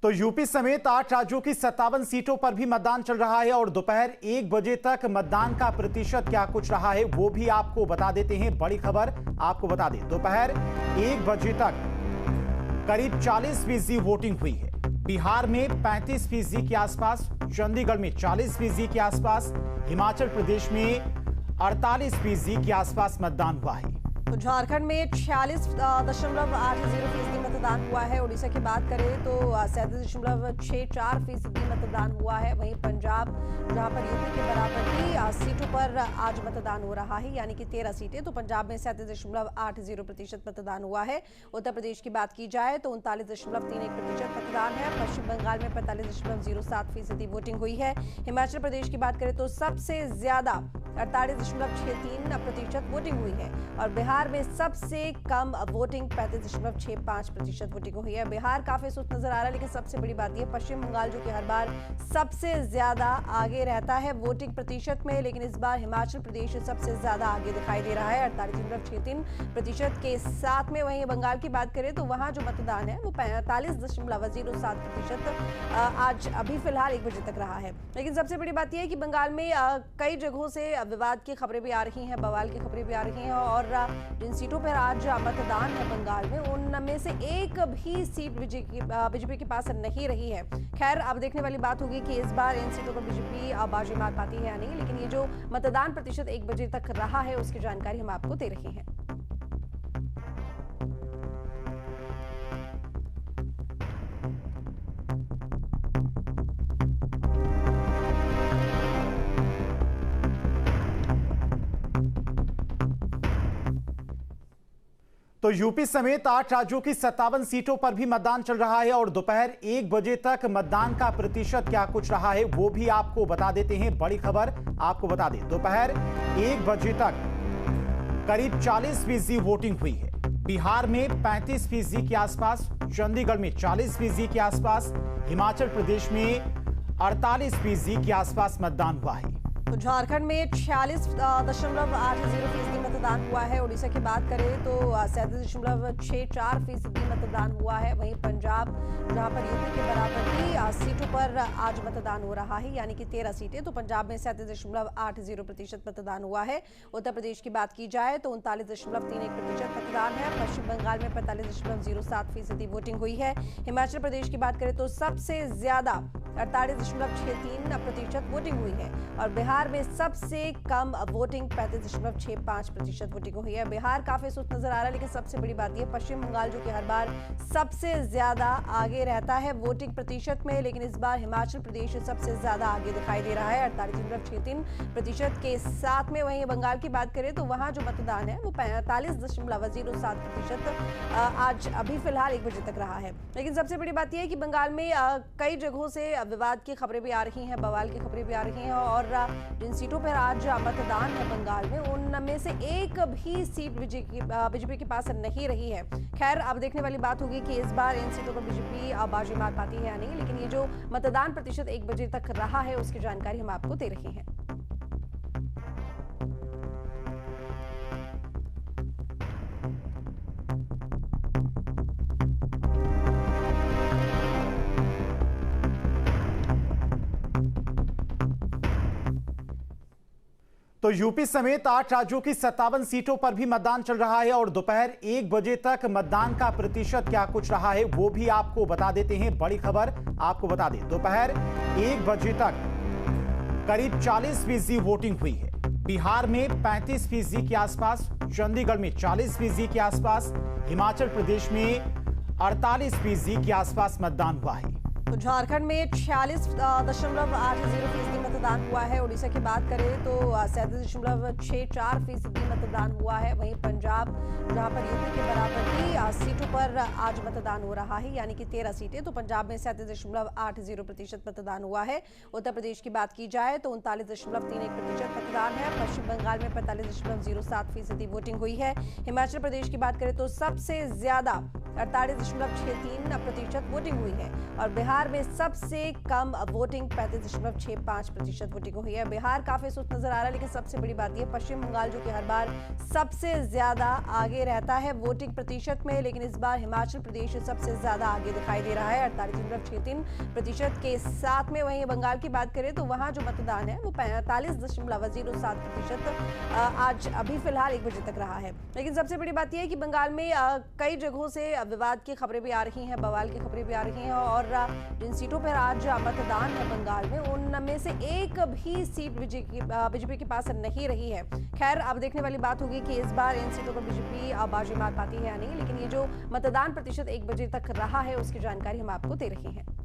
तो यूपी समेत 8 राज्यों की 57 सीटों पर भी मतदान चल रहा है और दोपहर 1 बजे तक मतदान का प्रतिशत क्या कुछ रहा है वो भी आपको बता देते हैं। बड़ी खबर आपको बता दें, दोपहर 1 बजे तक करीब 40% वोटिंग हुई है। बिहार में 35% के आसपास, चंडीगढ़ में 40% के आसपास, हिमाचल प्रदेश में 48% के आसपास मतदान हुआ है। तो झारखंड में 46.80% मतदान हुआ है। उड़ीसा की बात करें तो 37.64% मतदान हुआ है। वहीं पंजाब, जहां पर यूपी के बराबर ही सीटों पर आज मतदान हो रहा है, यानी कि 13 सीटें। तो पंजाब में 37.80% मतदान हुआ है। उत्तर प्रदेश की बात की जाए तो 39.31% मतदान है। पश्चिम बंगाल में 45.07% वोटिंग हुई है। हिमाचल प्रदेश की बात करें तो सबसे ज्यादा 48.63% वोटिंग हुई है और बिहार में सबसे कम वोटिंग 35.65% वोटिंग हुई है। बिहार काफी सुस्त नजर आ रहा है, लेकिन सबसे बड़ी बात यह पश्चिम बंगाल जो कि हर बार सबसे ज्यादा आगे रहता है वोटिंग प्रतिशत में, लेकिन इस बार हिमाचल प्रदेश सबसे ज्यादा आगे दिखाई दे रहा है 48.63% के साथ में। वहीं बंगाल की बात करें तो वहां जो मतदान है वो 45.07% आज अभी फिलहाल 1 बजे तक रहा है। लेकिन सबसे बड़ी बात यह है कि बंगाल में कई जगहों से विवाद की खबरें भी आ रही हैं, बवाल की खबरें भी आ रही हैं और जिन सीटों पर आज मतदान है बंगाल में, उनमें से एक भी सीट बीजेपी के पास नहीं रही है। खैर, अब देखने वाली बात होगी कि इस बार इन सीटों पर बीजेपी बाजी मार पाती है या नहीं, लेकिन ये जो मतदान प्रतिशत 1 बजे तक रहा है उसकी जानकारी हम आपको दे रहे हैं। तो यूपी समेत 8 राज्यों की 57 सीटों पर भी मतदान चल रहा है और दोपहर 1 बजे तक मतदान का प्रतिशत क्या कुछ रहा है वो भी आपको बता देते हैं। बड़ी खबर आपको बता दें, दोपहर 1 बजे तक करीब 40% वोटिंग हुई है। बिहार में 35% के आसपास, चंडीगढ़ में 40% के आसपास, हिमाचल प्रदेश में 48% के आसपास मतदान हुआ है। तो झारखंड में 46.80% मतदान हुआ है। उड़ीसा की बात करें तो 37.64% मतदान हुआ है। वहीं पंजाब, जहां पर यूपी के बराबर ही सीटों पर आज मतदान हो रहा है, यानी कि 13 सीटें। तो पंजाब में 37.80% मतदान हुआ है। उत्तर प्रदेश की बात की जाए तो 39.31% मतदान है। पश्चिम बंगाल में 45.07% वोटिंग हुई है। हिमाचल प्रदेश की बात करें तो सबसे ज्यादा 48.63% वोटिंग हुई है और बिहार में सबसे कम वोटिंग 35.65% वोटिंग हुई है। बिहार काफी सुस्त नजर आ रहा है, लेकिन सबसे बड़ी बात यह पश्चिम बंगाल जो कि हर बार सबसे ज्यादा आगे रहता है वोटिंग प्रतिशत में, लेकिन इस बार हिमाचल प्रदेश सबसे ज्यादा आगे दिखाई दे रहा है 48.63% के साथ में। वहीं बंगाल की बात करें तो वहां जो मतदान है वो 45.07% आज अभी फिलहाल 1 बजे तक रहा है। लेकिन सबसे बड़ी बात यह है कि बंगाल में कई जगहों से विवाद की खबरें भी आ रही हैं, बवाल की खबरें भी आ रही हैं और जिन सीटों पर आज मतदान है बंगाल में, उनमें से एक भी सीट बीजेपी के पास नहीं रही है। खैर, अब देखने वाली बात होगी कि इस बार इन सीटों पर बीजेपी बाजी मार पाती है या नहीं, लेकिन ये जो मतदान प्रतिशत 1 बजे तक रहा है उसकी जानकारी हम आपको दे रहे हैं। तो यूपी समेत 8 राज्यों की 57 सीटों पर भी मतदान चल रहा है और दोपहर 1 बजे तक मतदान का प्रतिशत क्या कुछ रहा है वो भी आपको बता देते हैं। बड़ी खबर आपको बता दें, दोपहर 1 बजे तक करीब 40% वोटिंग हुई है। बिहार में 35% के आसपास, चंडीगढ़ में 40% के आसपास, हिमाचल प्रदेश में 48% के आसपास मतदान हुआ है। तो झारखंड में 46.80% मतदान हुआ है। उड़ीसा की बात करें तो 37.64% मतदान हुआ है। वहीं पंजाब, जहां पर यूपी के बराबर ही सीटों पर आज मतदान हो रहा है, यानी कि 13 सीटें। तो पंजाब में 37.80% मतदान हुआ है। उत्तर प्रदेश की बात की जाए तो 39.31% मतदान है। पश्चिम बंगाल में 45.07% वोटिंग हुई है। हिमाचल प्रदेश की बात करें तो सबसे ज्यादा 48.63% वोटिंग हुई है और बिहार बिहार में सबसे कम वोटिंग 35.65% वोटिंग हुई है। बिहार काफी सुस्त नजर आ रहा है, लेकिन सबसे बड़ी बात यह पश्चिम बंगाल जो कि हर बार सबसे ज्यादा आगे रहता है वोटिंग प्रतिशत में, लेकिन इस बार हिमाचल प्रदेश सबसे ज्यादा आगे दिखाई दे रहा है 48.63% के साथ में। वहीं बंगाल की बात करें तो वहां जो मतदान है वो 45.07% आज अभी फिलहाल 1 बजे तक रहा है। लेकिन सबसे बड़ी बात यह है कि बंगाल में कई जगहों से विवाद की खबरें भी आ रही हैं, बवाल की खबरें भी आ रही हैं, और जिन सीटों पर आज मतदान है बंगाल में उनमें से एक भी सीट बीजेपी के पास नहीं रही है। खैर, अब देखने वाली बात होगी कि इस बार इन सीटों पर बीजेपी बाजी मार पाती है या नहीं, लेकिन ये जो मतदान प्रतिशत 1 बजे तक रहा है उसकी जानकारी हम आपको दे रहे हैं।